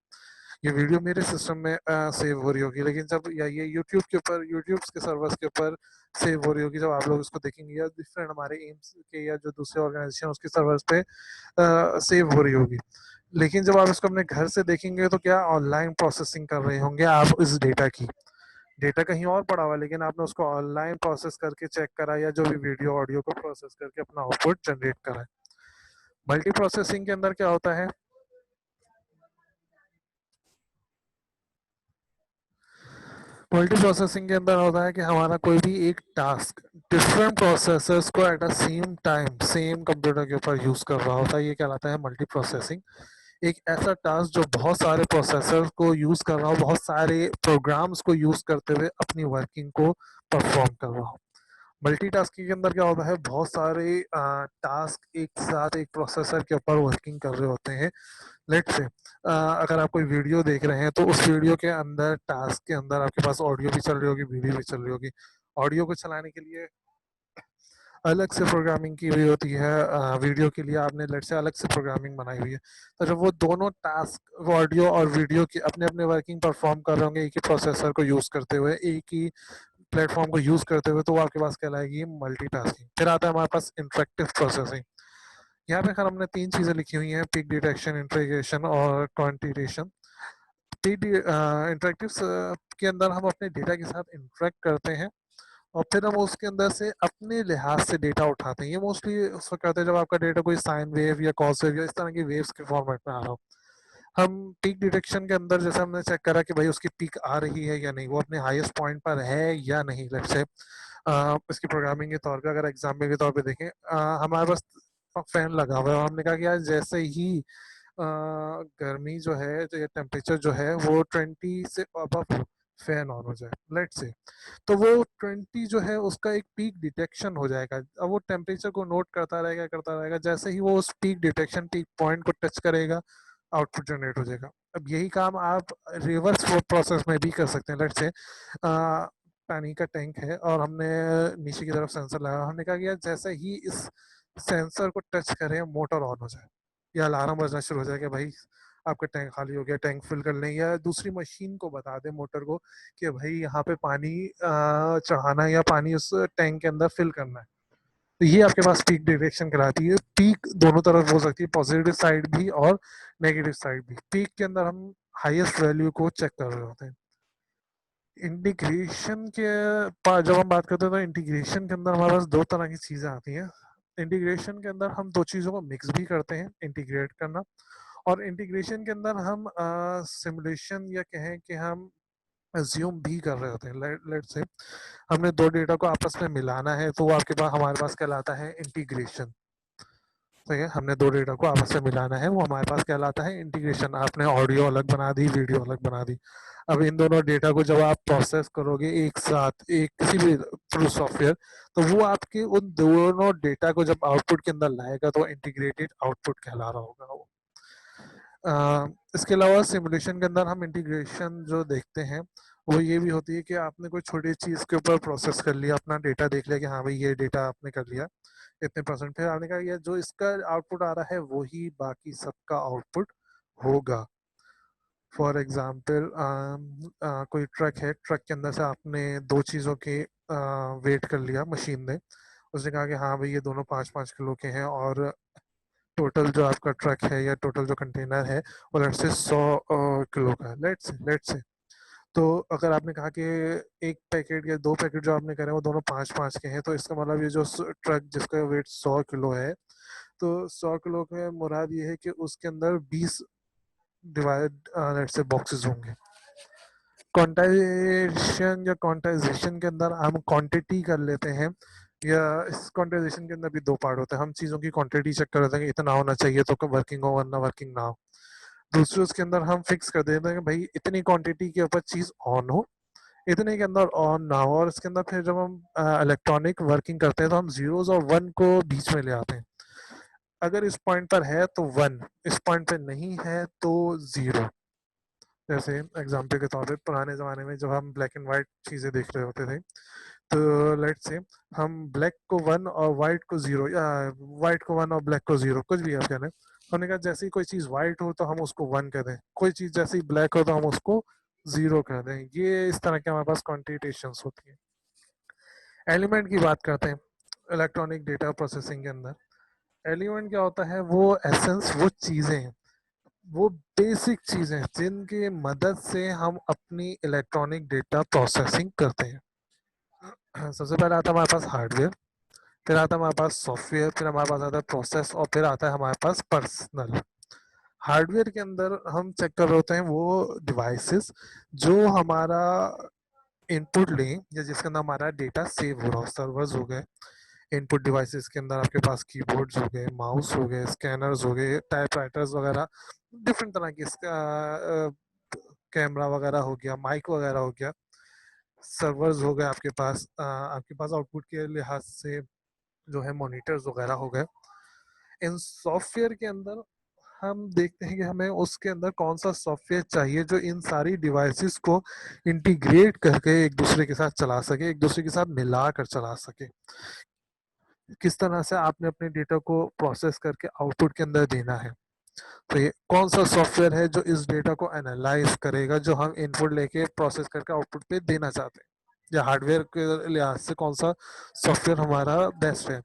ये वीडियो मेरे सिस्टम में सेव हो रही होगी, लेकिन जब या ये यूट्यूब के ऊपर, यूट्यूब के सर्वर्स के ऊपर सेव हो रही होगी, जब आप लोग इसको देखेंगे, या डिफरेंट हमारे एम्स के या जो दूसरे ऑर्गेनाइजेशन उसके सर्वर्स पे सेव हो रही होगी। लेकिन जब आप इसको अपने घर से देखेंगे तो क्या ऑनलाइन प्रोसेसिंग कर रहे होंगे आप इस डेटा की, डेटा कहीं और पड़ा हुआ है, लेकिन आपने उसको ऑनलाइन प्रोसेस करके चेक करा, या जो भी वीडियो ऑडियो को प्रोसेस करके अपना आउटपुट जनरेट करा है। मल्टी प्रोसेसिंग के अंदर क्या होता है, मल्टी प्रोसेसिंग के अंदर होता है कि हमारा कोई भी एक टास्क डिफरेंट प्रोसेसर्स को at the same time same computer के ऊपर यूज कर रहा होता है, ये कहलाता है मल्टी प्रोसेसिंग। एक ऐसा टास्क जो बहुत सारे प्रोसेसर को यूज कर रहा हो, बहुत सारे प्रोग्राम्स को यूज करते हुए अपनी वर्किंग को परफॉर्म कर रहा हो। मल्टीटास्किंग के अंदर क्या होता है, बहुत सारे टास्क एक साथ एक प्रोसेसर के ऊपर वर्किंग कर रहे होते हैं। लेट से अगर आप कोई वीडियो देख रहे हैं तो उस वीडियो के अंदर, टास्क के अंदर आपके पास ऑडियो भी चल रही होगी, वीडियो भी चल रही होगी। ऑडियो को चलाने के लिए अलग से प्रोग्रामिंग की हुई होती है, वीडियो के लिए आपने लेट से अलग से प्रोग्रामिंग बनाई हुई है। तो जब वो दोनों टास्क, ऑडियो और वीडियो की अपने अपने वर्किंग परफॉर्म कर रहे होंगे एक ही प्रोसेसर को यूज करते हुए, एक ही प्लेटफॉर्म को यूज करते हुए, तो वो आपके पास कहलाएगी मल्टीटास्किंग। फिर आता है हमारे पास इंटरेक्टिव प्रोसेसिंग। यहाँ पे खैर हमने तीन चीजें लिखी हुई हैं, पिक डिटेक्शन, इंटीग्रेशन और क्वांटिटेशन। पिक इंटरेक्टिव के अंदर हम अपने डेटा के साथ इंटरेक्ट करते हैं, और फिर हम उसके अंदर से अपने लिहाज से डेटा उठाते हैं। ये मोस्टली उस वक्त करते हैं जब आपका डेटा कोई साइन वेव या कॉस वेव या इस तरह की वेव्स के फॉर्मेट में आ रहा हो। हम पीक डिटेक्शन के अंदर जैसे हमने चेक करा कि भाई उसकी पीक आ रही है या नहीं, वो अपने हाईएस्ट पॉइंट पर है या नहीं। लेट्स से इसकी प्रोग्रामिंग के तौर पे, अगर एग्जाम्पल के तौर पे देखें, हमारे पास फैन लगा हुआ है और हमने कहा कि यार जैसे ही गर्मी जो है, जो टेम्परेचर जो है वो 20 से अबव फैन ऑन हो जाए, लेट से, तो वो 20 जो है उसका एक पीक डिटेक्शन हो जाएगा। अब वो टेम्परेचर को नोट करता रहेगा, जैसे ही वो उस पीक डिटेक्शन, पीक पॉइंट को टच करेगा, आउटपुट जनरेट हो जाएगा। अब यही काम आप रिवर्स प्रोसेस में भी कर सकते हैं। लेट्स से पानी का टैंक है और हमने नीचे की तरफ सेंसर लगाया, हमने कहा कि यार जैसे ही इस सेंसर को टच करें मोटर ऑन हो जाए, या अलार्म बजना शुरू हो जाए कि भाई आपका टैंक खाली हो गया, टैंक फिल कर लें, या दूसरी मशीन को बता दें, मोटर को, कि भाई यहाँ पे पानी चढ़ाना है या पानी उस टैंक के अंदर फिल करना है। तो ये आपके पास पीक डिटेक्शन कहलाती है। पीक दोनों तरफ हो सकती है, पॉजिटिव साइड भी और नेगेटिव साइड भी। पीक के अंदर हम हाईएस्ट वैल्यू को चेक कर रहे होते हैं। इंटीग्रेशन के जब हम बात करते हैं तो इंटीग्रेशन के अंदर हमारे पास दो तरह की चीजें आती हैं। इंटीग्रेशन के अंदर हम दो चीजों को मिक्स भी करते हैं, इंटीग्रेट करना, और इंटीग्रेशन के अंदर हम सिमुलेशन या कहें कि हम अज्यूम भी कर रहे होते हैं। लेट से हमने दो डेटा को आपस में मिलाना है, तो वो आपके पास, हमारे पास कहलाता है इंटीग्रेशन। ठीक है, हमने दो डेटा को आपस में मिलाना है, वो हमारे पास कहलाता है इंटीग्रेशन। आपने ऑडियो अलग बना दी, वीडियो अलग बना दी। अब इन दोनों डेटा को जब आप प्रोसेस करोगे एक साथ, एक किसी भी थ्रू सॉफ्टवेयर, तो वो आपके उन दोनों डेटा को जब आउटपुट के अंदर लाएगा तो इंटीग्रेटेड आउटपुट कहला रहा होगा वो। इसके अलावा सिमुलेशन के अंदर हम इंटीग्रेशन जो देखते हैं वो ये भी होती है कि आपने कोई छोटी चीज़ के ऊपर प्रोसेस कर लिया, अपना डेटा देख लिया कि हाँ भाई ये डेटा आपने कर लिया इतने परसेंट, फिर आपने कहा ये जो इसका आउटपुट आ रहा है वही बाकी सबका आउटपुट होगा। फॉर एग्जाम्पल कोई ट्रक है, ट्रक के अंदर से आपने दो चीज़ों के वेट कर लिया मशीन ने, उसने कहा कि हाँ भाई ये दोनों 5-5 किलो के हैं, और टोटल जो आपका ट्रक है या टोटल जो कंटेनर है वो लेट्स से 100 किलो का है, लेट्स से। तो अगर आपने कहा कि एक पैकेट या दो पैकेट जो आपने करे वो दोनों 5-5 के हैं, तो इसका मतलब ये जो ट्रक जिसका वेट 100 किलो है, तो 100 किलो के मुराद ये है कि उसके अंदर 20 डिवाइड लेट्स से बॉक्सेस होंगे। क्वांटाइजेशन या क्वांटाइजेशन के अंदर हम क्वांटिटी कर लेते हैं, या इस क्वांटाइजेशन के अंदर भी दो पार्ट होते हैं। हम चीज़ों की क्वांटिटी चेक कर लेते हैं कि इतना होना चाहिए तो वर्किंग हो, वरना वर्किंग ना हो। दूसरे उसके अंदर हम फिक्स कर देते हैं कि भाई इतनी क्वांटिटी के ऊपर चीज़ ऑन हो, इतने के अंदर ऑन ना हो, और इसके अंदर फिर जब हम इलेक्ट्रॉनिक वर्किंग करते हैं तो हम जीरोज और वन को बीच में ले आते हैं। अगर इस पॉइंट पर है तो वन, इस पॉइंट पे नहीं है तो जीरो। जैसे एग्जाम्पल के तौर पे पुराने ज़माने में जब हम ब्लैक एंड वाइट चीज़ें देख रहे होते थे, तो लेट्स से हम ब्लैक को वन और वाइट को जीरो, या वाइट को वन और ब्लैक को जीरो, कुछ भी आप कह रहे हैं। हमने कहा जैसे ही कोई चीज़ वाइट हो तो हम उसको वन कह दें, कोई चीज़ जैसे ही ब्लैक हो तो हम उसको जीरो कह दें। ये इस तरह के हमारे पास क्वांटिटेशंस होती है। एलिमेंट की बात करते हैं इलेक्ट्रॉनिक डेटा प्रोसेसिंग के अंदर। एलिमेंट क्या होता है? वो एसेंस, वो चीज़ें हैं, वो बेसिक चीज़ें जिनकी मदद से हम अपनी इलेक्ट्रॉनिक डेटा प्रोसेसिंग करते हैं। सबसे पहले आता है हमारे पास हार्डवेयर, फिर आता है हमारे पास सॉफ्टवेयर, फिर हमारे पास आता है प्रोसेस, और फिर आता है हमारे पास पर्सनल। हार्डवेयर के अंदर हम चेक कर रहे होते हैं वो डिवाइसेस जो हमारा इनपुट लें या जिसके अंदर हमारा डेटा सेव हो रहा हो। सर्वर्स हो गए, इनपुट डिवाइसेस के अंदर आपके पास कीबोर्ड्स हो गए, माउस हो गए, स्कैनर्स हो गए, टाइपराइटर्स वगैरह, डिफरेंट तरह की, कैमरा वगैरह हो गया, माइक वगैरह हो गया, सर्वर्स हो गए आपके पास आउटपुट के लिहाज से जो है मॉनिटर्स वगैरह हो गए। इन सॉफ्टवेयर के अंदर हम देखते हैं कि हमें उसके अंदर कौन सा सॉफ्टवेयर चाहिए जो इन सारी डिवाइसेस को इंटीग्रेट करके एक दूसरे के साथ चला सके, एक दूसरे के साथ मिला कर चला सके। किस तरह से आपने अपने डेटा को प्रोसेस करके आउटपुट के अंदर देना है, तो ये कौन सा सॉफ्टवेयर है जो इस डेटा को एनालाइज करेगा, जो हम इनपुट लेके प्रोसेस करके आउटपुट पे देना चाहते हैं, या हार्डवेयर के लिहाज से कौन सा सॉफ्टवेयर हमारा बेस्ट है।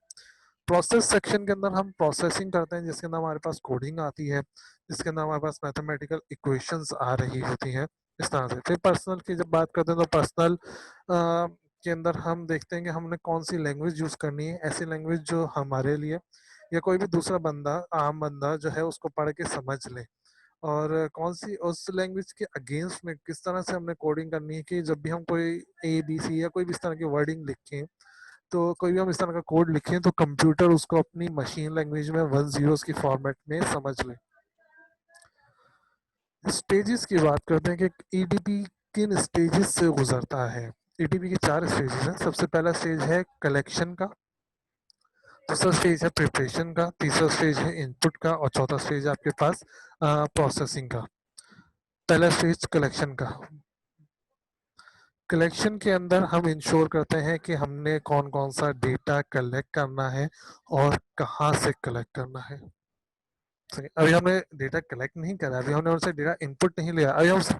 प्रोसेस सेक्शन के अंदर हम प्रोसेसिंग करते हैं जिसके अंदर हमारे पास कोडिंग आती है, जिसके अंदर हमारे पास मैथमेटिकल इक्वेशंस आ रही होती हैं, इस तरह से। फिर पर्सनल की जब बात करते हैं तो पर्सनल के अंदर हम देखते हैं कि हमने कौन सी लैंग्वेज यूज़ करनी है, ऐसी लैंग्वेज जो हमारे लिए या कोई भी दूसरा बंदा, आम बंदा जो है उसको पढ़ के समझ ले, और कौन सी उस लैंग्वेज के अगेंस्ट में किस तरह से हमने कोडिंग करनी है कि जब भी हम कोई ABC या कोई भी इस तरह की वर्डिंग लिखें, तो कोई भी हम इस तरह का कोड लिखें तो कंप्यूटर उसको अपनी मशीन लैंग्वेज में वन जीरोस की फॉर्मेट में समझ ले। स्टेजेस की बात करते हैं कि ईडीपी किन स्टेजेस से गुजरता है। ईडीपी के 4 स्टेजेस हैं। सबसे पहला स्टेज है कलेक्शन का, दूसरा स्टेज है प्रिपरेशन का, तीसरा स्टेज है इनपुट का, और चौथा स्टेज है आपके पास प्रोसेसिंग का। पहला स्टेज कलेक्शन का। कलेक्शन के अंदर हम इंश्योर करते हैं कि हमने कौन कौन सा डेटा कलेक्ट करना है और कहाँ से कलेक्ट करना है। अभी हमने डेटा कलेक्ट नहीं करा, अभी हमने उनसे डेटा इनपुट नहीं लिया, अभी हम सब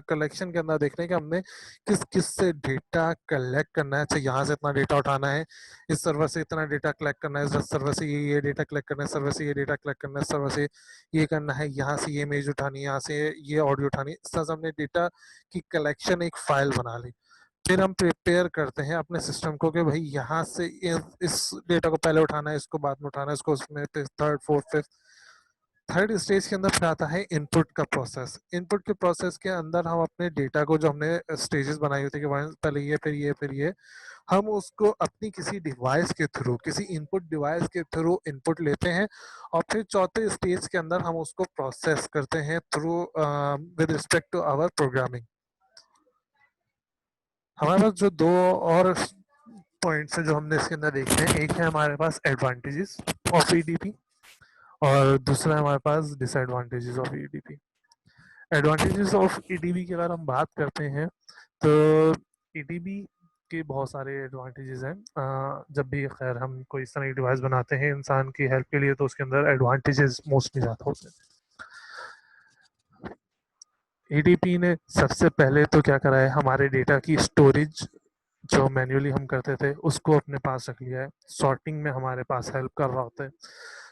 कलेक्शन के अंदर देख रहे हैं कि हमने किस किस से डेटा कलेक्ट करना है। अच्छा, यहाँ से इतना डेटा उठाना है, इस सर्वर से इतना डेटा कलेक्ट करना है, इस सर्वर से ये डेटा कलेक्ट करना है, सर्वर से ये डेटा कलेक्ट करना है, सर्वर से ये करना है, यहाँ से ये इमेज उठानी है, यहाँ से ये ऑडियो उठानी है। इस तरह से हमने डेटा की कलेक्शन एक फाइल बना ली। फिर हम प्रिपेयर करते हैं अपने सिस्टम को कि भाई यहाँ से इस डेटा को पहले उठाना है, इसको बाद में उठाना है, इसको उसमें third fourth fifth. Third stage के अंदर फिर आता है इनपुट का प्रोसेस। इनपुट के प्रोसेस के अंदर हम अपने डेटा को, जो हमने स्टेजेस बनाई होती है कि पहले ये फिर ये फिर ये, हम उसको अपनी किसी डिवाइस के थ्रू, किसी इनपुट डिवाइस के थ्रू इनपुट लेते हैं, और फिर चौथे स्टेज के अंदर हम उसको प्रोसेस करते हैं through with respect to our programming. हमारे पास जो दो और पॉइंट्स हैं जो हमने इसके अंदर देखे हैं, एक है हमारे पास एडवांटेजेस ऑफ ईडीपी, और दूसरा है हमारे पास disadvantages of EDP. Advantages of EDB की अगर हम बात करते हैं तो ईडीबी के बहुत सारे एडवांटेजेस हैं। जब भी खैर हम कोई इस तरह की डिवाइस बनाते हैं इंसान की हेल्प के लिए, तो उसके अंदर एडवांटेजेस मोस्टली ज़्यादा होते हैं। ईडीपी ने सबसे पहले तो क्या करा है, हमारे डेटा की स्टोरेज जो मैन्युअली हम करते थे उसको अपने पास रख लिया है। सॉर्टिंग में हमारे पास हेल्प कर रहा होता है,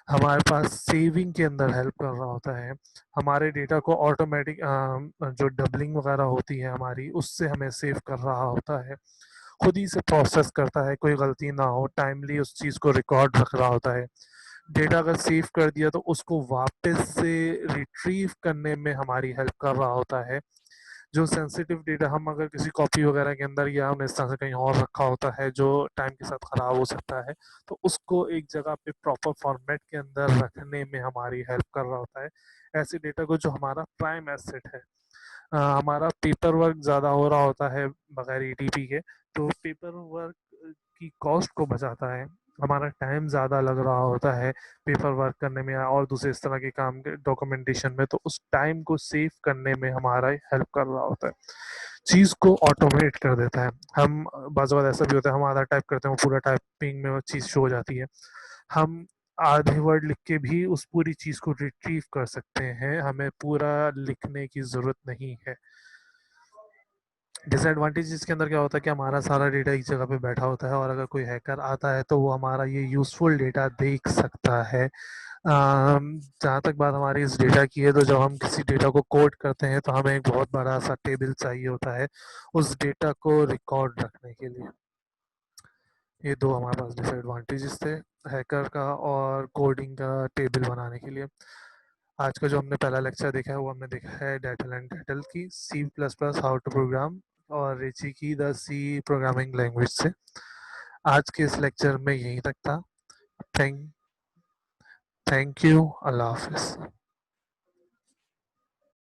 हमारे पास सेविंग के अंदर हेल्प कर रहा होता है, हमारे डेटा को ऑटोमेटिक जो डबलिंग वगैरह होती है हमारी, उससे हमें सेव कर रहा होता है, खुद ही से प्रोसेस करता है, कोई गलती ना हो, टाइमली उस चीज़ को रिकॉर्ड रख रहा होता है। डेटा अगर सेव कर दिया तो उसको वापस से रिट्रीव करने में हमारी हेल्प कर रहा होता है। जो सेंसिटिव डेटा हम अगर किसी कॉपी वगैरह के अंदर या हमने इस तरह से कहीं और रखा होता है जो टाइम के साथ ख़राब हो सकता है, तो उसको एक जगह पे प्रॉपर फॉर्मेट के अंदर रखने में हमारी हेल्प कर रहा होता है, ऐसे डेटा को जो हमारा प्राइम एसेट है। हमारा पेपर वर्क ज़्यादा हो रहा होता है बगैर ईटीपी के, तो पेपर वर्क की कॉस्ट को बचाता है। हमारा टाइम ज़्यादा लग रहा होता है पेपर वर्क करने में और दूसरे इस तरह के काम के डॉक्यूमेंटेशन में, तो उस टाइम को सेव करने में हमारा हेल्प कर रहा होता है, चीज़ को ऑटोमेट कर देता है। हम बाज़ बार ऐसा भी होता है, हम आधा टाइप करते हैं, वो पूरा टाइपिंग में वो चीज़ शो हो जाती है। हम आधे वर्ड लिख के भी उस पूरी चीज़ को रिट्रीव कर सकते हैं, हमें पूरा लिखने की ज़रूरत नहीं है। डिसएडवांटेज इसके अंदर क्या होता है कि हमारा सारा डेटा एक जगह पे बैठा होता है, और अगर कोई हैकर आता है तो वो हमारा ये यूज़फुल डेटा देख सकता है। जहाँ तक बात हमारी इस डेटा की है, तो जब हम किसी डेटा को कोड करते हैं तो हमें एक बहुत बड़ा सा टेबल चाहिए होता है उस डेटा को रिकॉर्ड रखने के लिए। ये दो हमारे पास डिसएडवांटेजेस थे, हैकर का और कोडिंग का टेबल बनाने के लिए। आज का जो हमने पहला लेक्चर देखा है वो हमने देखा है डेटल एंड डेटल की, C plus plus how to program, और रिची की द सी प्रोग्रामिंग लैंग्वेज से। आज के इस लेक्चर में यहीं तक था। Thank thank you. अल्लाह हाफिज़।